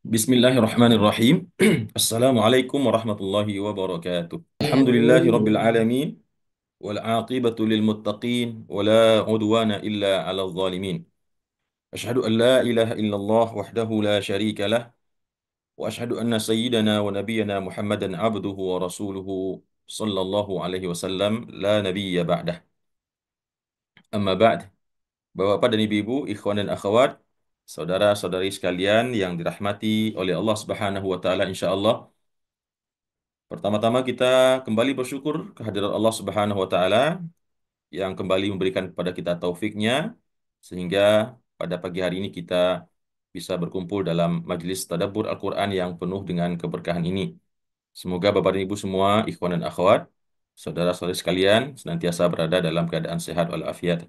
Bismillahirrahmanirrahim. Assalamualaikum warahmatullahi wabarakatuh. Alhamdulillahi rabbil alamin wal aqibatu lil muttaqin wala udwana illa 'alal zalimin. Asyhadu an la ilaha illallah wahdahu la syarika lah wa asyhadu anna sayyidana wa nabiyyana Muhammadan abduhu wa rasuluhu sallallahu alaihi wasallam la nabiyya ba'dah. Amma ba'd. Bapak-bapak dan ibu-ibu, ikhwan dan akhwat, saudara-saudari sekalian yang dirahmati oleh Allah Subhanahu wa taala insyaallah. Pertama-tama kita kembali bersyukur kehadirat Allah Subhanahu wa taala yang kembali memberikan kepada kita taufiknya sehingga pada pagi hari ini kita bisa berkumpul dalam majelis tadabbur Al-Qur'an yang penuh dengan keberkahan ini. Semoga Bapak dan Ibu semua, ikhwan dan akhwat, saudara-saudari sekalian senantiasa berada dalam keadaan sehat walafiat.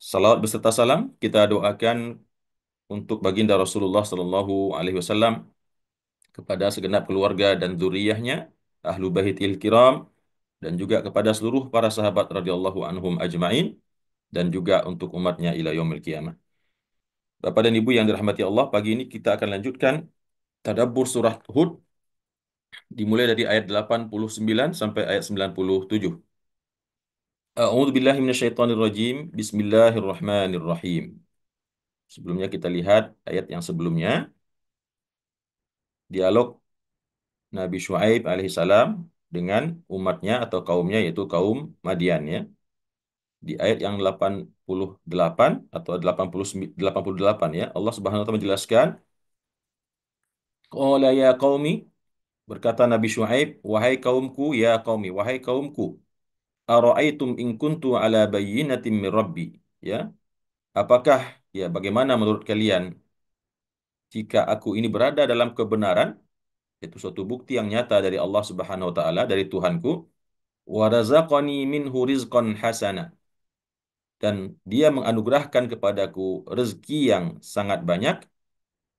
Salawat beserta salam kita doakan untuk baginda Rasulullah Sallallahu Alaihi Wasallam kepada segenap keluarga dan zuriyahnya, ahlu baitil kiram, dan juga kepada seluruh para sahabat radhiyallahu anhum ajma'in, dan juga untuk umatnya ila yaumil qiyamah. Bapak dan Ibu yang dirahmati Allah, pagi ini kita akan lanjutkan tadabbur surah Hud dimulai dari ayat 89 sampai ayat 97. A'udzu billahi minasyaitonir rajim. Bismillahirrahmanirrahim. Sebelumnya kita lihat ayat yang sebelumnya, dialog Nabi Syuaib alaihissalam dengan umatnya atau kaumnya yaitu kaum Madian ya. Di ayat yang 88 atau 88 ya, Allah Subhanahu wa taala menjelaskan, qala ya qaumi, berkata Nabi Syuaib, wahai kaumku, ya qaumi, wahai kaumku, ara'aitum in kuntu ala bayyinatin min rabbi, ya. Apakah ya bagaimana menurut kalian jika aku ini berada dalam kebenaran, itu suatu bukti yang nyata dari Allah Subhanahu wa taala, dari Tuhanku, wa razaqani minhu rizqan hasana, dan dia menganugerahkan kepadaku rezeki yang sangat banyak,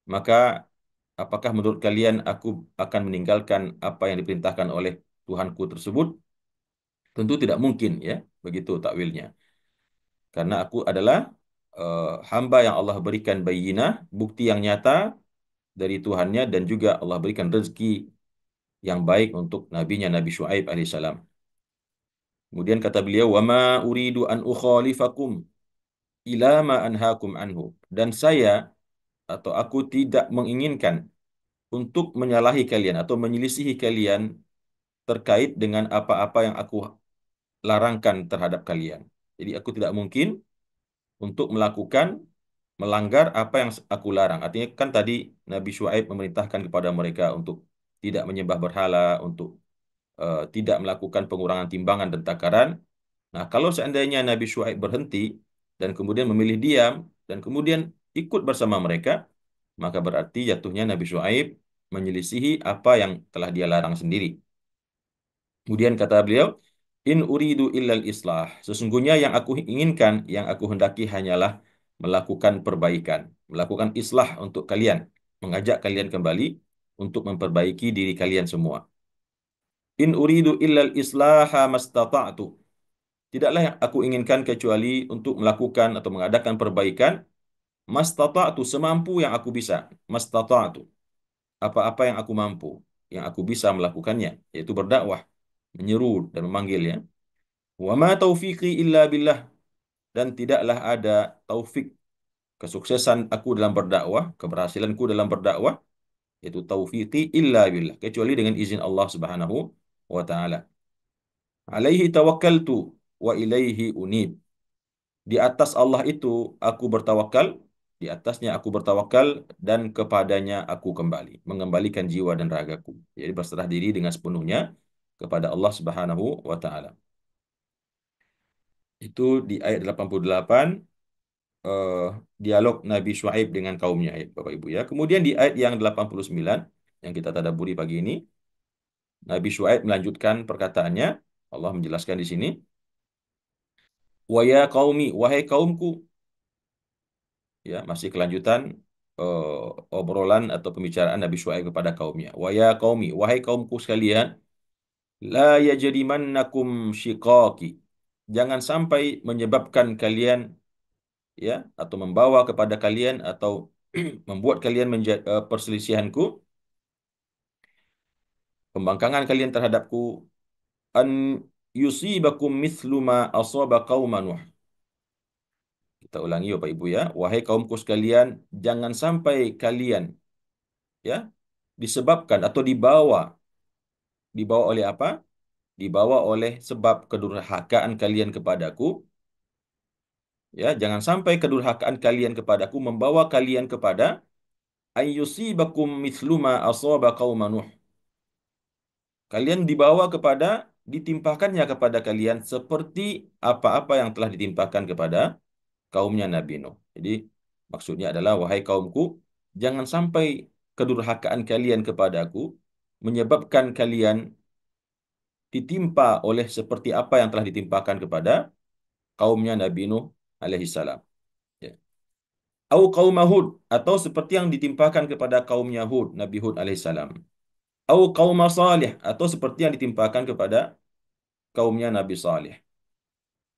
maka apakah menurut kalian aku akan meninggalkan apa yang diperintahkan oleh Tuhanku tersebut? Tentu tidak mungkin ya, begitu takwilnya. Karena aku adalah hamba yang Allah berikan bayyinah, bukti yang nyata dari Tuhannya, dan juga Allah berikan rezeki yang baik untuk nabinya Nabi Syuaib alaihissalam. Kemudian kata beliau, "Wa ma uridu an ukhalifakum ila ma anhaakum anhu." Dan saya atau aku tidak menginginkan untuk menyalahi kalian atau menyelisihi kalian terkait dengan apa-apa yang aku larangkan terhadap kalian. Jadi aku tidak mungkin untuk melanggar apa yang aku larang. Artinya kan tadi Nabi Syuaib memerintahkan kepada mereka untuk tidak menyembah berhala, untuk tidak melakukan pengurangan timbangan dan takaran. Nah, kalau seandainya Nabi Syuaib berhenti dan kemudian memilih diam dan kemudian ikut bersama mereka, maka berarti jatuhnya Nabi Syuaib menyelisihi apa yang telah dia larang sendiri. Kemudian kata beliau, in uridu illal islah. Sesungguhnya yang aku inginkan, yang aku hendaki hanyalah melakukan perbaikan, melakukan islah untuk kalian, mengajak kalian kembali untuk memperbaiki diri kalian semua. In uridu illal islaha mastata'tu. Tidaklah yang aku inginkan kecuali untuk melakukan atau mengadakan perbaikan mastata'tu, semampu yang aku bisa. Mastata'tu, apa-apa yang aku mampu, yang aku bisa melakukannya, yaitu berdakwah, menyeru dan memanggil ya. Wa ma taufiqi illa billah, dan tidaklah ada taufik, kesuksesan aku dalam berdakwah, keberhasilanku dalam berdakwah, yaitu taufiqi illa billah, kecuali dengan izin Allah Subhanahu wa taala. Alaihi tawakkaltu wa ilaihi unib. Di atas Allah itu aku bertawakal, di atasnya aku bertawakal dan kepadanya aku kembali, mengembalikan jiwa dan ragaku. Jadi berserah diri dengan sepenuhnya kepada Allah Subhanahu wa taala. Itu di ayat 88, eh, dialog Nabi Syuaib dengan kaumnya ya, Bapak Ibu ya. Kemudian di ayat yang 89 yang kita tadabburi pagi ini, Nabi Syuaib melanjutkan perkataannya. Allah menjelaskan di sini, wa ya qaumi, wahai kaumku, ya masih kelanjutan obrolan atau pembicaraan Nabi Syuaib kepada kaumnya. Wa ya qaumi, wahai kaumku sekalian, la yajrimannakum shiqaqi. Jangan sampai menyebabkan kalian ya atau membawa kepada kalian atau membuat kalian perselisihanku, pembangkangan kalian terhadapku, an yusibakum mithlu ma asaba qauma Nuh. Kita ulangi Bapak Ibu ya. Wahai kaumku sekalian, jangan sampai kalian ya disebabkan atau dibawa oleh apa? Dibawa oleh sebab kedurhakaan kalian kepadaku, ya, jangan sampai kedurhakaan kalian kepadaku membawa kalian kepada ayyusibakum mithluma asaba qauma Nuh. Kalian dibawa kepada ditimpakannya kepada kalian seperti apa-apa yang telah ditimpakan kepada kaumnya Nabi Nuh. Jadi maksudnya adalah wahai kaumku, jangan sampai kedurhakaan kalian kepadaku menyebabkan kalian ditimpa oleh seperti apa yang telah ditimpakan kepada kaumnya Nabi Nuh alaihi salam. Ya. Au qaum Hud, atau seperti yang ditimpakan kepada kaumnya Hud, Nabi Hud alaihissalam. Au qaum Salih, atau seperti yang ditimpakan kepada kaumnya Nabi Salih.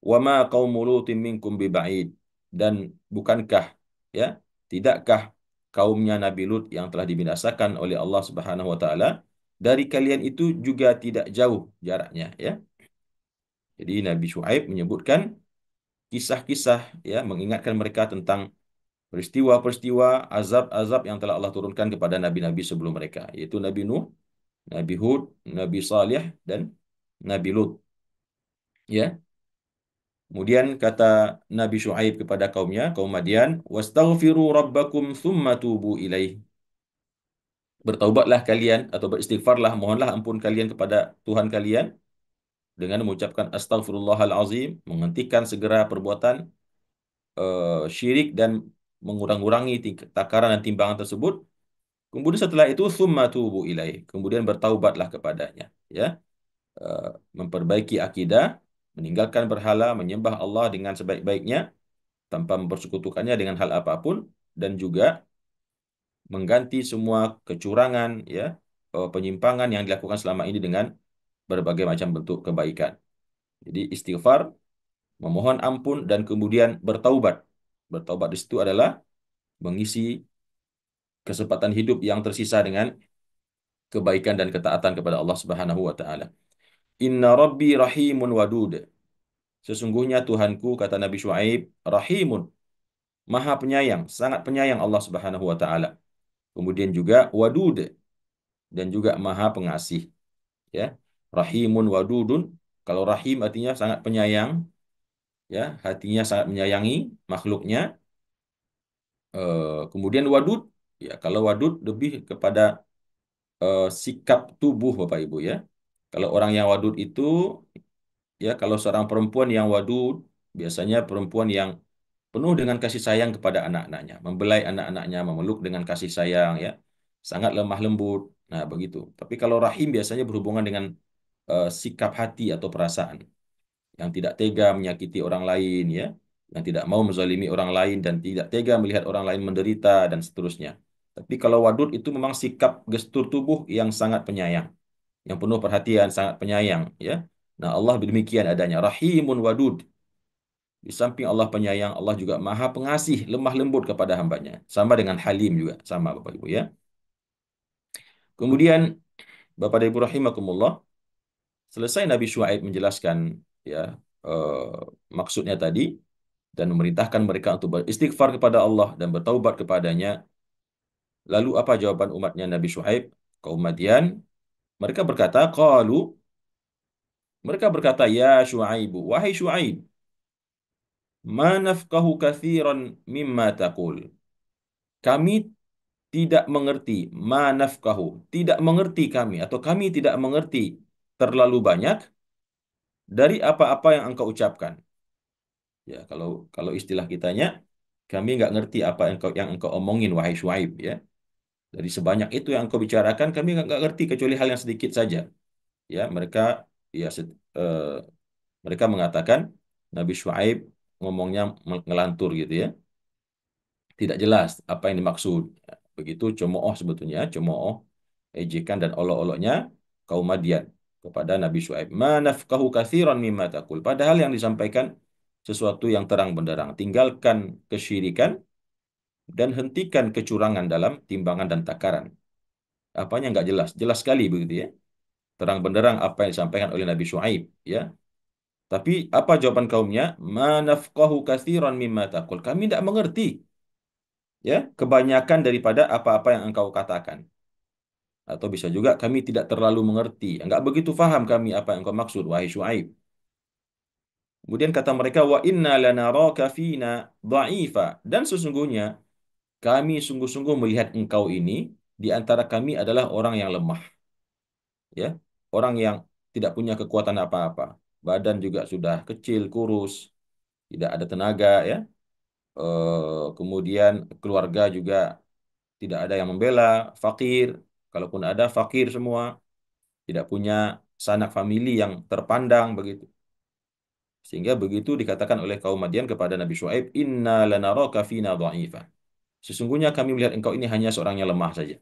Wa ma qaum Lutin minkum biba'id, dan bukankah ya, tidakkah kaumnya Nabi Lut yang telah dibinasakan oleh Allah Subhanahu wa taala dari kalian itu juga tidak jauh jaraknya, ya. Jadi Nabi Syuaib menyebutkan kisah-kisah, ya, mengingatkan mereka tentang peristiwa-peristiwa azab-azab yang telah Allah turunkan kepada nabi-nabi sebelum mereka, yaitu Nabi Nuh, Nabi Hud, Nabi Salih, dan Nabi Lut. Ya, kemudian kata Nabi Syuaib kepada kaumnya, kaum Madian, "Wastaghfiru rabbakum tsumma tubu ilaih." Bertaubatlah kalian atau beristighfarlah, mohonlah ampun kalian kepada Tuhan kalian dengan mengucapkan astaghfirullahal azim, menghentikan segera perbuatan syirik dan mengurangi takaran dan timbangan tersebut. Kemudian setelah itu summa tubu ilaih. Kemudian bertaubatlah kepadanya, ya. Eh, Memperbaiki akidah, meninggalkan berhala, menyembah Allah dengan sebaik-baiknya tanpa mempersekutukannya dengan hal apapun, dan juga mengganti semua kecurangan, ya, penyimpangan yang dilakukan selama ini dengan berbagai macam bentuk kebaikan. Jadi istighfar, memohon ampun, dan kemudian bertaubat. Bertaubat di situ adalah mengisi kesempatan hidup yang tersisa dengan kebaikan dan ketaatan kepada Allah Subhanahu wa taala. Inna Rabbi rahimun wadud. Sesungguhnya Tuhanku, kata Nabi Syuaib, rahimun, maha penyayang, sangat penyayang Allah Subhanahu wa taala. Kemudian juga wadud, dan juga maha pengasih, ya. Rahimun wadudun, kalau rahim artinya sangat penyayang, ya, hatinya sangat menyayangi makhluknya. Kemudian wadud, ya, kalau wadud lebih kepada sikap tubuh Bapak Ibu, ya. Kalau orang yang wadud itu, ya, kalau seorang perempuan yang wadud, biasanya perempuan yang penuh dengan kasih sayang kepada anak-anaknya, membelai anak-anaknya, memeluk dengan kasih sayang, ya, sangat lemah lembut. Nah, begitu. Tapi kalau rahim biasanya berhubungan dengan sikap hati atau perasaan, yang tidak tega menyakiti orang lain, ya, yang tidak mau menzalimi orang lain dan tidak tega melihat orang lain menderita dan seterusnya. Tapi kalau wadud itu memang sikap gestur tubuh yang sangat penyayang, yang penuh perhatian, sangat penyayang, ya. Nah, Allah demikian adanya, Rahimun Wadud. Di samping Allah penyayang, Allah juga Maha Pengasih, lemah lembut kepada hambanya. Sama dengan Halim juga, sama Bapak Ibu, ya. Kemudian Bapak dan Ibu rahimakumullah, selesai Nabi Syuaib menjelaskan, ya, eh, maksudnya tadi dan memerintahkan mereka untuk beristighfar kepada Allah dan bertaubat kepadanya. Lalu apa jawaban umatnya Nabi Syuaib, kaum Madian? Mereka berkata, mereka berkata, ya Syuaibu, wahai Syuaib, ma nafqahu katsiran mimma taqul. Kami tidak mengerti, ma nafqahu, tidak mengerti kami, atau kami tidak mengerti terlalu banyak dari apa-apa yang engkau ucapkan. Ya, kalau kalau istilah kitanya, kami nggak ngerti apa yang engkau omongin, wahai Syuaib, ya. Dari sebanyak itu yang engkau bicarakan, kami nggak ngerti kecuali hal yang sedikit saja. Ya, mereka, ya, mereka mengatakan Nabi Syuaib ngomongnya ngelantur gitu, ya. Tidak jelas apa yang dimaksud. Begitu cemooh, sebetulnya cemooh, ejekan dan olok-oloknya kaum Madian kepada Nabi Syuaib. Ma nafqahu katsiran mimma taqul. Padahal yang disampaikan sesuatu yang terang benderang. Tinggalkan kesyirikan dan hentikan kecurangan dalam timbangan dan takaran. Apanya nggak jelas? Jelas sekali begitu ya. Terang benderang apa yang disampaikan oleh Nabi Syuaib ya. Tapi apa jawaban kaumnya? Ma nafqahu katsiran mimma taqul. Kami tidak mengerti ya kebanyakan daripada apa-apa yang engkau katakan. Atau bisa juga kami tidak terlalu mengerti. Enggak begitu paham kami apa yang engkau maksud wahai Syuaib. Kemudian kata mereka wa inna lanaraka fina dha'ifa, dan sesungguhnya kami sungguh-sungguh melihat engkau ini di antara kami adalah orang yang lemah ya. Orang yang tidak punya kekuatan apa-apa. Badan juga sudah kecil, kurus, tidak ada tenaga ya. Kemudian keluarga juga tidak ada yang membela, fakir. Kalaupun ada, fakir semua, tidak punya sanak famili yang terpandang begitu. Sehingga begitu dikatakan oleh kaum Madian kepada Nabi Syuaib, Inna lanaraka fina dha'ifa. Sesungguhnya kami melihat engkau ini hanya seorang yang lemah saja.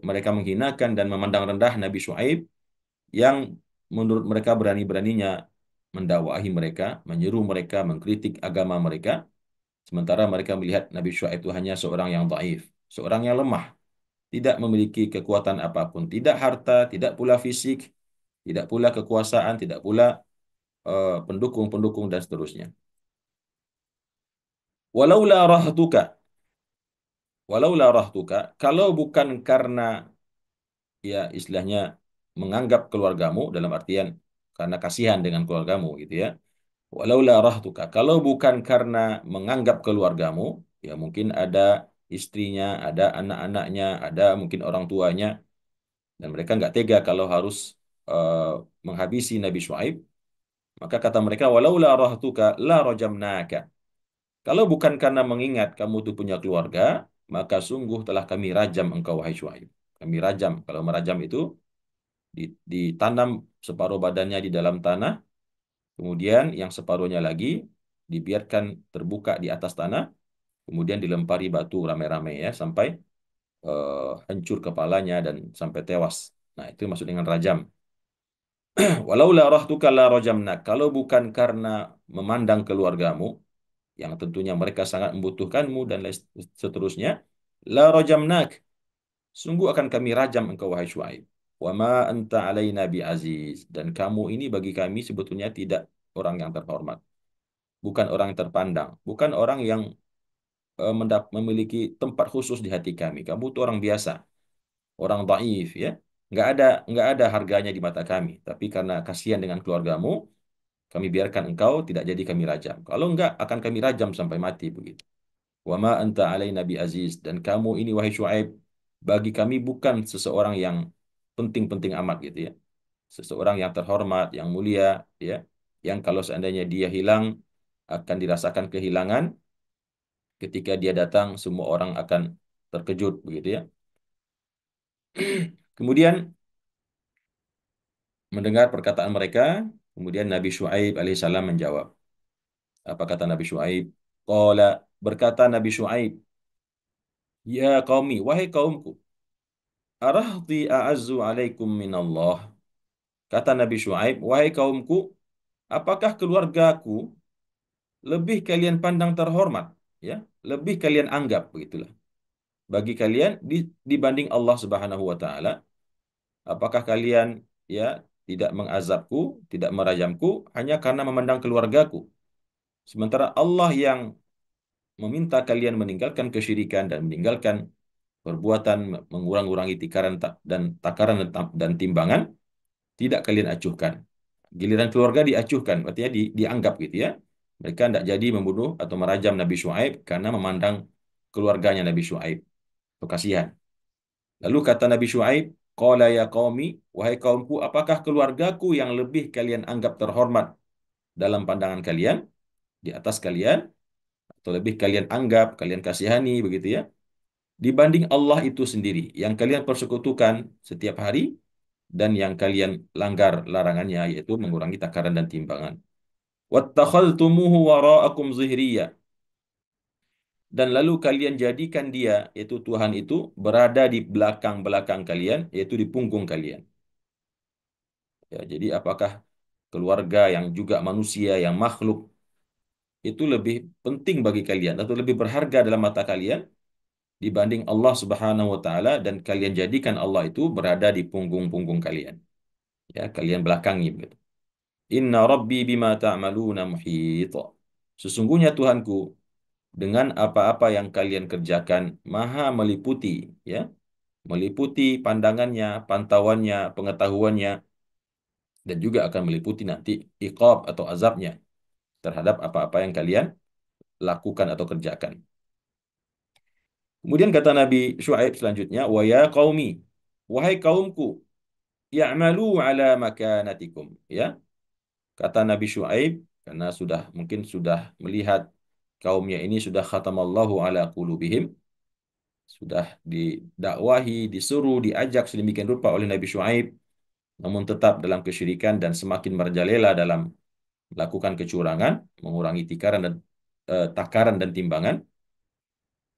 Mereka menghinakan dan memandang rendah Nabi Syuaib yang menurut mereka berani-beraninya mendakwahi mereka, menyeru mereka, mengkritik agama mereka, sementara mereka melihat Nabi Syuaib itu hanya seorang yang dhaif, seorang yang lemah, tidak memiliki kekuatan apapun, tidak harta, tidak pula fisik, tidak pula kekuasaan, tidak pula pendukung-pendukung dan seterusnya. Walaula rahtuka, walaula rahtuka, kalau bukan karena ya istilahnya menganggap keluargamu dalam artian karena kasihan dengan keluargamu gitu ya. Walaula rahtuka, kalau bukan karena menganggap keluargamu, ya mungkin ada istrinya, ada anak-anaknya, ada mungkin orang tuanya, dan mereka nggak tega kalau harus eh, menghabisi Nabi Syuaib, maka kata mereka, walaula rahtuka la rajamnaka. Kalau bukan karena mengingat kamu itu punya keluarga, maka sungguh telah kami rajam engkau, wahai Syuaib. Kami rajam. Kalau merajam itu ditanam separuh badannya di dalam tanah, kemudian yang separuhnya lagi dibiarkan terbuka di atas tanah, kemudian dilempari batu rame-rame ya sampai hancur kepalanya dan sampai tewas. Nah, itu maksud dengan rajam. Walau la rahtuka la rajamnak. Kalau bukan karena memandang keluargamu, yang tentunya mereka sangat membutuhkanmu dan lain seterusnya, la rajamnak. Sungguh akan kami rajam engkau, wahai Syuaib. Wa ma anta alaina bi aziz. Dan kamu ini bagi kami sebetulnya tidak orang yang terhormat. Bukan orang yang terpandang. Bukan orang yang memiliki tempat khusus di hati kami. Kamu itu orang biasa. Orang dhaif ya. Nggak ada harganya di mata kami. Tapi karena kasihan dengan keluargamu, kami biarkan engkau tidak jadi kami rajam. Kalau enggak, akan kami rajam sampai mati begitu. Wa ma anta alaina bi aziz, dan kamu ini wahai Syuaib bagi kami bukan seseorang yang penting-penting amat gitu ya. Seseorang yang terhormat, yang mulia ya, yang kalau seandainya dia hilang akan dirasakan kehilangan, ketika dia datang semua orang akan terkejut begitu ya. Kemudian mendengar perkataan mereka, kemudian Nabi Syuaib alaihissalam menjawab. Apa kata Nabi Syuaib? Qala, berkata Nabi Syuaib, ya qaumi, wahai kaumku, arahti a'azzu alaikum minallah. Kata Nabi Syuaib, wahai kaumku, apakah keluargaku lebih kalian pandang terhormat, ya, lebih kalian anggap begitulah. Bagi kalian dibanding Allah Subhanahu wa taala, apakah kalian ya tidak mengazabku, tidak merajamku hanya karena memandang keluargaku? Sementara Allah yang meminta kalian meninggalkan kesyirikan dan meninggalkan perbuatan mengurang-urangi tikaran dan takaran dan timbangan, tidak kalian acuhkan. Giliran keluarga diacuhkan, artinya dianggap gitu ya. Mereka tidak jadi membunuh atau merajam Nabi Syuaib karena memandang keluarganya Nabi Syuaib. Itu kasihan. Lalu kata Nabi Syuaib, Qala ya qaumi, wahai kaumku, apakah keluargaku yang lebih kalian anggap terhormat dalam pandangan kalian, di atas kalian, atau lebih kalian anggap, kalian kasihani, begitu ya, dibanding Allah itu sendiri, yang kalian persekutukan setiap hari, dan yang kalian langgar larangannya, yaitu mengurangi takaran dan timbangan. Wattakhaltumuhu wara'akum zihriya. Dan lalu kalian jadikan dia, yaitu Tuhan itu, berada di belakang-belakang kalian, yaitu di punggung kalian. Ya, jadi apakah keluarga yang juga manusia, yang makhluk, itu lebih penting bagi kalian atau lebih berharga dalam mata kalian dibanding Allah Subhanahu wa taala dan kalian jadikan Allah itu berada di punggung-punggung kalian. Ya, kalian belakangi begitu. Inna Rabbi bima ta'maluna muhit. Sesungguhnya Tuhanku dengan apa-apa yang kalian kerjakan maha meliputi, ya, meliputi pandangannya, pantauannya, pengetahuannya, dan juga akan meliputi nanti iqab atau azabnya terhadap apa-apa yang kalian lakukan atau kerjakan. Kemudian kata Nabi Syuaib selanjutnya, wa ya qaumi, wahai kaumku, ya'malu ala makanatikum, ya. Kata Nabi Syuaib karena mungkin sudah melihat kaumnya ini sudah khatamallahu ala qulubihim, sudah didakwahi, disuruh, diajak sedemikian rupa oleh Nabi Syuaib, namun tetap dalam kesyirikan dan semakin merajalela dalam melakukan kecurangan, mengurangi takaran dan timbangan.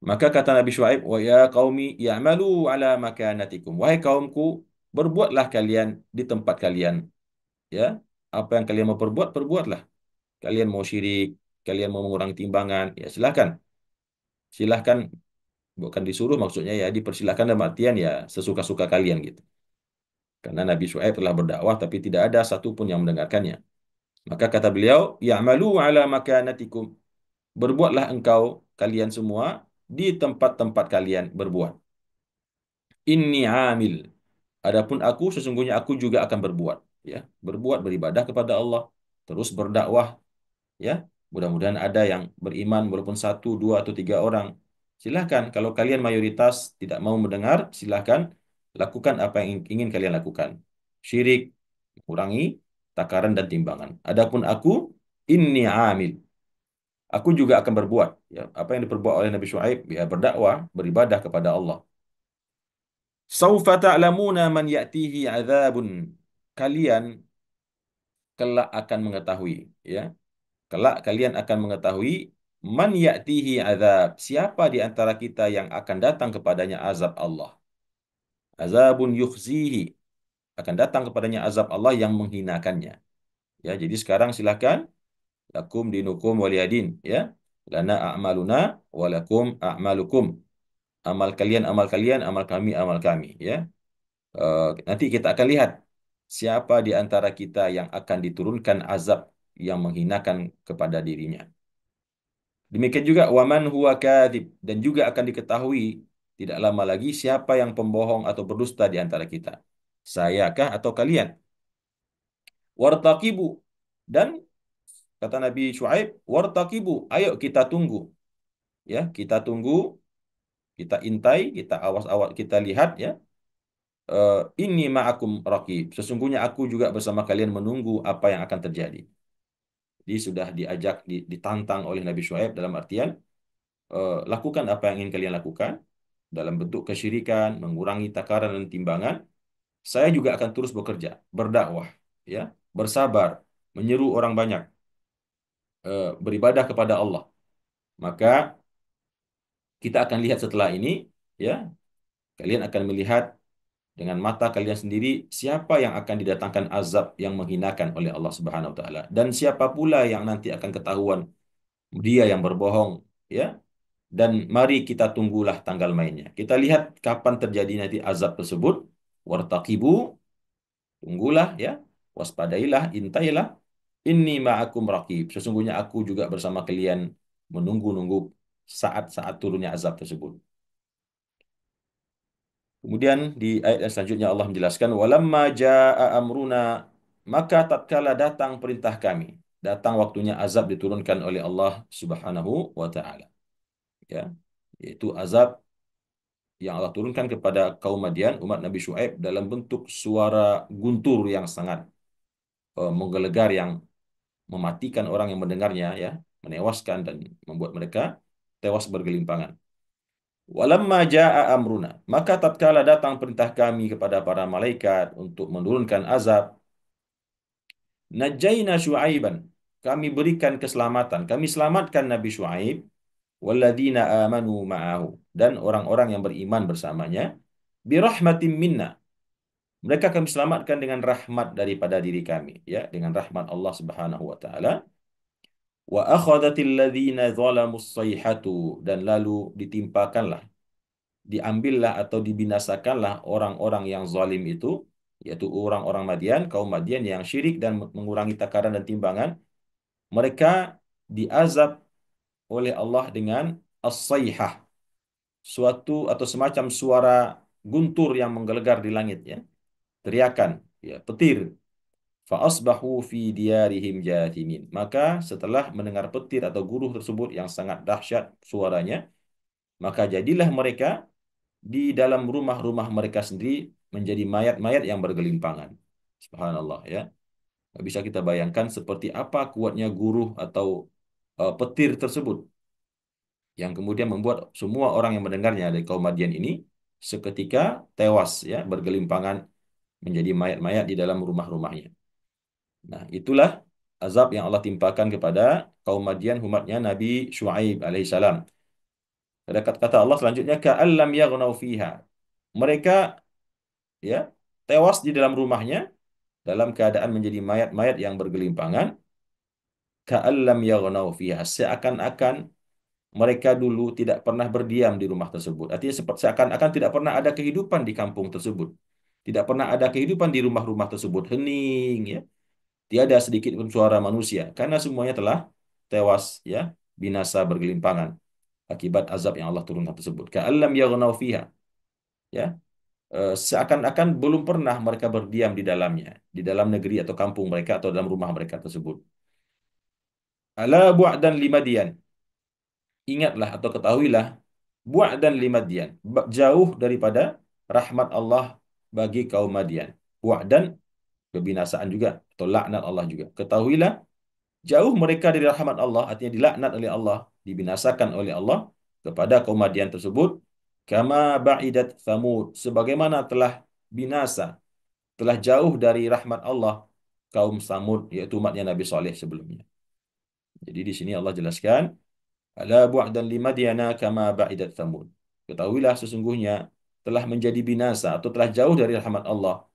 Maka kata Nabi Syuaib, wa ya qaumi ya'malu ala makanatikum. Wahai kaumku, berbuatlah kalian di tempat kalian, ya. Apa yang kalian mau perbuat, perbuatlah. Kalian mau syirik, kalian mau mengurangi timbangan, ya silahkan. Silahkan, bukan disuruh maksudnya ya, dipersilahkan dalam artian ya sesuka-suka kalian gitu. Karena Nabi Syuaib telah berdakwah tapi tidak ada satupun yang mendengarkannya. Maka kata beliau, ya'malu ala makanatikum. Berbuatlah engkau, kalian semua, di tempat-tempat kalian berbuat. Inni amil. Adapun aku, sesungguhnya aku juga akan berbuat. Ya, berbuat beribadah kepada Allah. Terus berdakwah. Ya, mudah-mudahan ada yang beriman walaupun satu, dua, atau tiga orang. Silahkan, kalau kalian mayoritas tidak mau mendengar, silahkan lakukan apa yang ingin kalian lakukan. Syirik, kurangi takaran dan timbangan. Adapun aku, inni amil. Aku juga akan berbuat. Ya, apa yang diperbuat oleh Nabi Syuaib, ya berdakwah, beribadah kepada Allah. Saufa ta'lamuna man ya'tihi adzabun. Kalian kelak akan mengetahui, ya. Kelak kalian akan mengetahui man ya'tihi azab. Siapa di antara kita yang akan datang kepadanya azab Allah. Azabun yukhzihi. Akan datang kepadanya azab Allah yang menghinakannya. Ya, jadi sekarang silakan lakum dinukum waliyadin, ya. Lana a'maluna walakum a'malukum. Amal kalian, amal kami, amal kami, ya. Nanti kita akan lihat siapa di antara kita yang akan diturunkan azab yang menghinakan kepada dirinya. Demikian juga waman huwa kadzib dan juga akan diketahui tidak lama lagi siapa yang pembohong atau berdusta di antara kita. Sayakah atau kalian? Wartaqibu dan kata Nabi Syuaib, wartaqibu, ayo kita tunggu. Ya, kita tunggu, kita intai, kita awas-awas, kita lihat ya. Ini ma'akum raqib. Sesungguhnya aku juga bersama kalian menunggu apa yang akan terjadi. Jadi sudah diajak, ditantang oleh Nabi Syuaib dalam artian lakukan apa yang ingin kalian lakukan dalam bentuk kesyirikan, mengurangi takaran dan timbangan. Saya juga akan terus bekerja, berdakwah, ya, bersabar, menyeru orang banyak, beribadah kepada Allah. Maka kita akan lihat setelah ini, ya, kalian akan melihat dengan mata kalian sendiri siapa yang akan didatangkan azab yang menghinakan oleh Allah Subhanahu wa taala dan siapa pula yang nanti akan ketahuan dia yang berbohong, ya. Dan mari kita tunggulah tanggal mainnya. Kita lihat kapan terjadi nanti azab tersebut. Wartaqibu, tunggulah ya. Waspadailah, intailah. Inni ma'akum raqib. Sesungguhnya aku juga bersama kalian menunggu-nunggu saat-saat turunnya azab tersebut. Kemudian di ayat yang selanjutnya Allah menjelaskan walamma jaa amruna, maka tatkala datang perintah kami, datang waktunya azab diturunkan oleh Allah Subhanahu wa taala. Ya, yaitu azab yang Allah turunkan kepada kaum Madian, umat Nabi Syuaib dalam bentuk suara guntur yang sangat menggelegar yang mematikan orang yang mendengarnya ya, menewaskan dan membuat mereka tewas bergelimpangan. Walamma jaa amruna, maka tatkala datang perintah kami kepada para malaikat untuk menurunkan azab, najaina Syuaiban, kami berikan keselamatan, kami selamatkan Nabi Syuaib, walladzina amanu ma'ahu, dan orang-orang yang beriman bersamanya, birahmatim minna. Mereka kami selamatkan dengan rahmat daripada diri kami, ya, dengan rahmat Allah Subhanahu wa taala. Wa akhadhatil ladzina zalamus sayhatu, dan lalu ditimpakanlah, diambillah atau dibinasakanlah orang-orang yang zalim itu, yaitu orang-orang Madian, kaum Madian yang syirik dan mengurangi takaran dan timbangan. Mereka diazab oleh Allah dengan as-sayhah, suatu atau semacam suara guntur yang menggelegar di langit, ya, teriakan, ya, petir. Fa asbahu fi diyarihim jathimin. Maka setelah mendengar petir atau guruh tersebut yang sangat dahsyat suaranya, maka jadilah mereka di dalam rumah-rumah mereka sendiri menjadi mayat-mayat yang bergelimpangan. Subhanallah, ya. Nggak bisa kita bayangkan seperti apa kuatnya guruh atau petir tersebut yang kemudian membuat semua orang yang mendengarnya dari kaum Madian ini seketika tewas, ya, bergelimpangan menjadi mayat-mayat di dalam rumah-rumahnya. Nah, itulah azab yang Allah timpakan kepada kaum Madian, umatnya Nabi Syuaib alaihissalam. Ada kata-kata Allah selanjutnya, ka'allam yaghnau fiha. Mereka, ya, tewas di dalam rumahnya dalam keadaan menjadi mayat-mayat yang bergelimpangan. Ka'allam yaghnau fiha. Seakan-akan mereka dulu tidak pernah berdiam di rumah tersebut. Artinya seperti seakan-akan tidak pernah ada kehidupan di kampung tersebut. Tidak pernah ada kehidupan di rumah-rumah tersebut. Hening, ya. Tiada sedikit pun suara manusia. Karena semuanya telah tewas, ya, binasa bergelimpangan akibat azab yang Allah turunkan tersebut. Ka'allam yaghnau fiha. Ya. Seakan-akan belum pernah mereka berdiam di dalamnya, di dalam negeri atau kampung mereka atau dalam rumah mereka tersebut. Ala bu'dan li Madyan. Ingatlah atau ketahuilah, bu'dan li Madyan, jauh daripada rahmat Allah bagi kaum Madian. Bu'dan, kebinasaan juga atau laknat Allah juga. Ketahuilah, jauh mereka dari rahmat Allah, artinya dilaknat oleh Allah, dibinasakan oleh Allah kepada kaum Madian tersebut. Kama ba'idat Thamud, sebagaimana telah binasa, telah jauh dari rahmat Allah kaum Samud, yaitu umatnya Nabi Saleh sebelumnya. Jadi di sini Allah jelaskan, ala bu'dan li Madyana kama ba'idat Thamud. Ketahuilah sesungguhnya telah menjadi binasa atau telah jauh dari rahmat Allah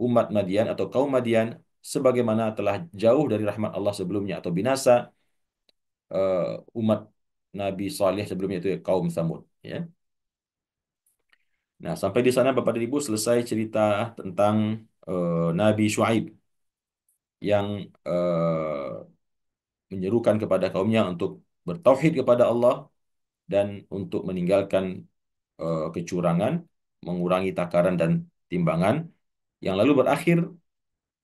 umat Madian atau kaum Madian sebagaimana telah jauh dari rahmat Allah sebelumnya atau binasa umat Nabi Saleh sebelumnya itu kaum Samud, ya. Nah, sampai di sana Bapak dan Ibu selesai cerita tentang Nabi Syuaib yang menyerukan kepada kaumnya untuk bertauhid kepada Allah dan untuk meninggalkan kecurangan, mengurangi takaran dan timbangan, yang lalu berakhir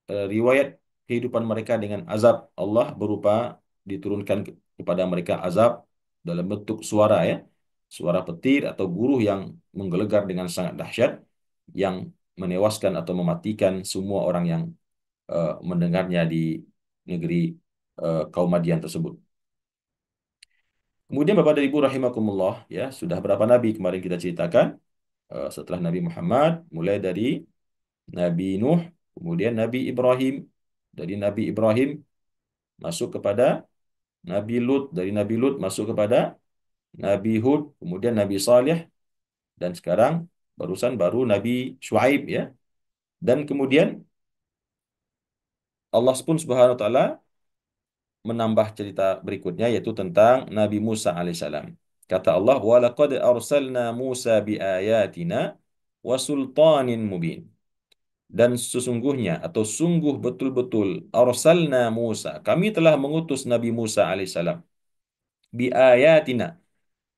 riwayat kehidupan mereka dengan azab Allah berupa diturunkan kepada mereka azab dalam bentuk suara, ya, suara petir atau guruh yang menggelegar dengan sangat dahsyat yang menewaskan atau mematikan semua orang yang mendengarnya di negeri kaum Madian tersebut. Kemudian Bapak dan Ibu rahimakumullah, ya, sudah berapa nabi kemarin kita ceritakan. Setelah Nabi Muhammad, mulai dari Nabi Nuh, kemudian Nabi Ibrahim, dari Nabi Ibrahim masuk kepada Nabi Lut, dari Nabi Lut masuk kepada Nabi Hud, kemudian Nabi Saleh, dan sekarang barusan baru Nabi Shu'aib, ya. Dan kemudian Allah pun Subhanahu wa taala menambah cerita berikutnya yaitu tentang Nabi Musa alaihissalam. Kata Allah, "Wa laqad arsalna Musa biayatina wa sultanin mubin." Dan sesungguhnya atau sungguh betul-betul arsalna Musa, kami telah mengutus Nabi Musa alaihissalam biayatina,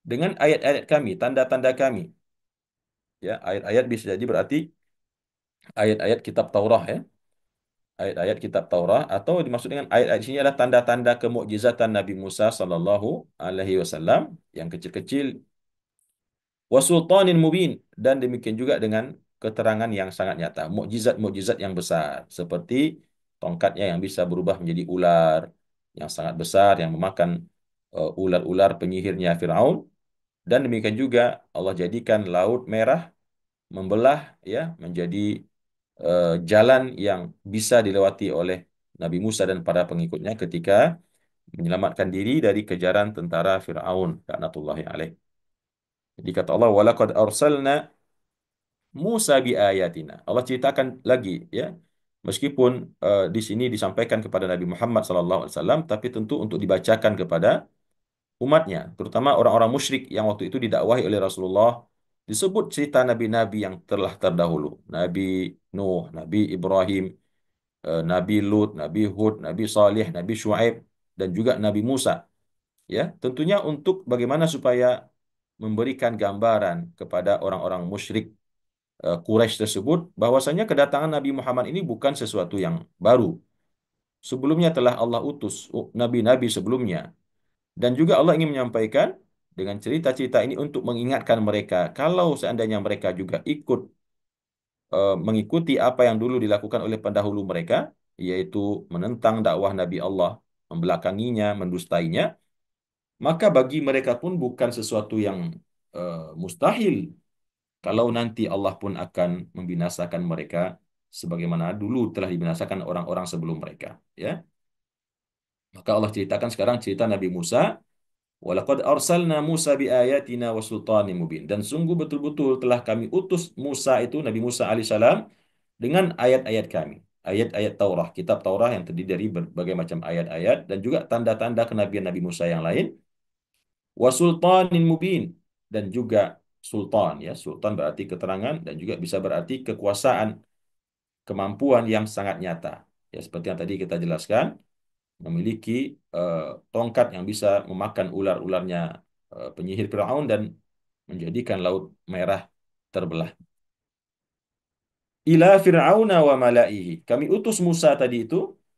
dengan ayat-ayat kami, tanda-tanda kami. Ya, ayat-ayat bisa jadi berarti ayat-ayat kitab Taurat, ya. Ayat-ayat kitab Taurat atau dimaksud dengan ayat-ayat sini adalah tanda-tanda kemukjizatan Nabi Musa sallallahu alaihi wasallam yang kecil-kecil, wasultanin mubin, dan demikian juga dengan keterangan yang sangat nyata, mukjizat-mukjizat yang besar seperti tongkatnya yang bisa berubah menjadi ular yang sangat besar yang memakan ular-ular penyihirnya Firaun, dan demikian juga Allah jadikan Laut Merah membelah, ya, menjadi jalan yang bisa dilewati oleh Nabi Musa dan para pengikutnya ketika menyelamatkan diri dari kejaran tentara Firaun laknatullahi alaih. Jadi kata Allah, walaqad arsalna Musa bi ayatina. Allah ceritakan lagi, ya. Meskipun di sini disampaikan kepada Nabi Muhammad SAW, tapi tentu untuk dibacakan kepada umatnya, terutama orang-orang musyrik yang waktu itu didakwahi oleh Rasulullah. Disebut cerita nabi-nabi yang telah terdahulu, Nabi Nuh, Nabi Ibrahim, Nabi Lut, Nabi Hud, Nabi Salih, Nabi Shu'aib, dan juga Nabi Musa. Ya, tentunya untuk bagaimana supaya memberikan gambaran kepada orang-orang musyrik Quraisy tersebut bahwasanya kedatangan Nabi Muhammad ini bukan sesuatu yang baru. Sebelumnya telah Allah utus nabi-nabi sebelumnya. Dan juga Allah ingin menyampaikan dengan cerita-cerita ini untuk mengingatkan mereka kalau seandainya mereka juga ikut mengikuti apa yang dulu dilakukan oleh pendahulu mereka, yaitu menentang dakwah Nabi Allah, membelakanginya, mendustainya, maka bagi mereka pun bukan sesuatu yang mustahil kalau nanti Allah pun akan membinasakan mereka sebagaimana dulu telah dibinasakan orang-orang sebelum mereka, ya. Maka Allah ceritakan sekarang cerita Nabi Musa. Walaqad arsalna Musa biayatina wa sultanin mubin. Dan sungguh betul-betul telah kami utus Musa itu, Nabi Musa alaihissalam, dengan ayat-ayat kami. Ayat-ayat Taurah, kitab Taurah yang terdiri dari berbagai macam ayat-ayat dan juga tanda-tanda kenabian Nabi Musa yang lain. Wa sultanin mubin. Dan juga sultan, ya. Sultan berarti keterangan dan juga bisa berarti kekuasaan, kemampuan yang sangat nyata. Ya, seperti yang tadi kita jelaskan, memiliki eh, tongkat yang bisa memakan ular-ularnya penyihir Firaun dan menjadikan laut merah terbelah. Ila Fir'auna wa malaihi. Kami utus Musa tadi itu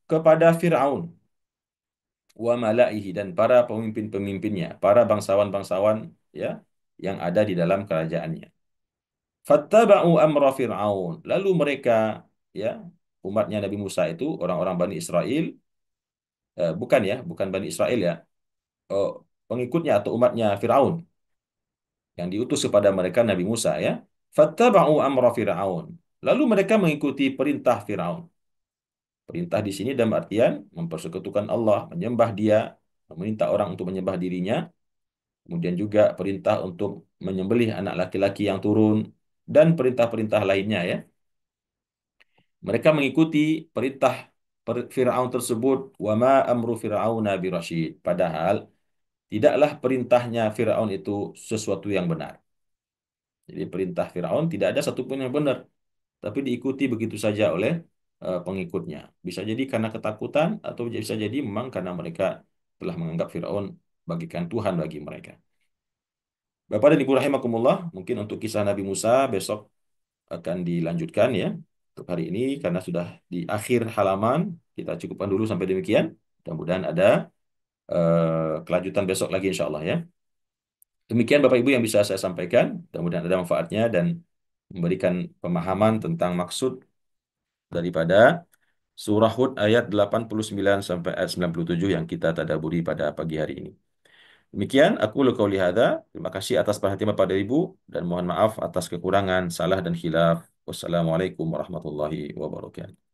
kepada Fir'aun wa malaihi dan para pemimpin-pemimpinnya, para bangsawan-bangsawan, ya, yang ada di dalam kerajaannya. Fattaba'u amra Fir'aun. Lalu mereka, ya, umatnya Nabi Musa itu orang-orang Bani Israel, bukan, ya, bukan Bani Israel, ya, eh, pengikutnya atau umatnya Firaun yang diutus kepada mereka Nabi Musa, ya. Fattaba'u amra Firaun. Lalu mereka mengikuti perintah Firaun. Perintah di sini dalam artian mempersekutukan Allah, menyembah Dia, meminta orang untuk menyembah dirinya, kemudian juga perintah untuk menyembelih anak laki-laki yang turun dan perintah-perintah lainnya, ya. Mereka mengikuti perintah Firaun tersebut, wa ma amru Fir'auna birasyid. Padahal tidaklah perintahnya Firaun itu sesuatu yang benar. Jadi perintah Firaun tidak ada satupun yang benar, tapi diikuti begitu saja oleh pengikutnya. Bisa jadi karena ketakutan atau bisa jadi memang karena mereka telah menganggap Firaun bagikan Tuhan bagi mereka. Bapak dan Ibu rahimakumullah, mungkin untuk kisah Nabi Musa besok akan dilanjutkan, ya. Untuk hari ini karena sudah di akhir halaman, kita cukupkan dulu sampai demikian. Mudah-mudahan ada kelanjutan besok lagi insya Allah, ya. Demikian Bapak Ibu yang bisa saya sampaikan. Mudah-mudahan ada manfaatnya dan memberikan pemahaman tentang maksud daripada surah Hud ayat 89 sampai ayat 97 yang kita tadaburi pada pagi hari ini. Demikian aku qauli hadza. Terima kasih atas perhatian Bapak dan Ibu dan mohon maaf atas kekurangan, salah dan khilaf. Wassalamualaikum warahmatullahi wabarakatuh.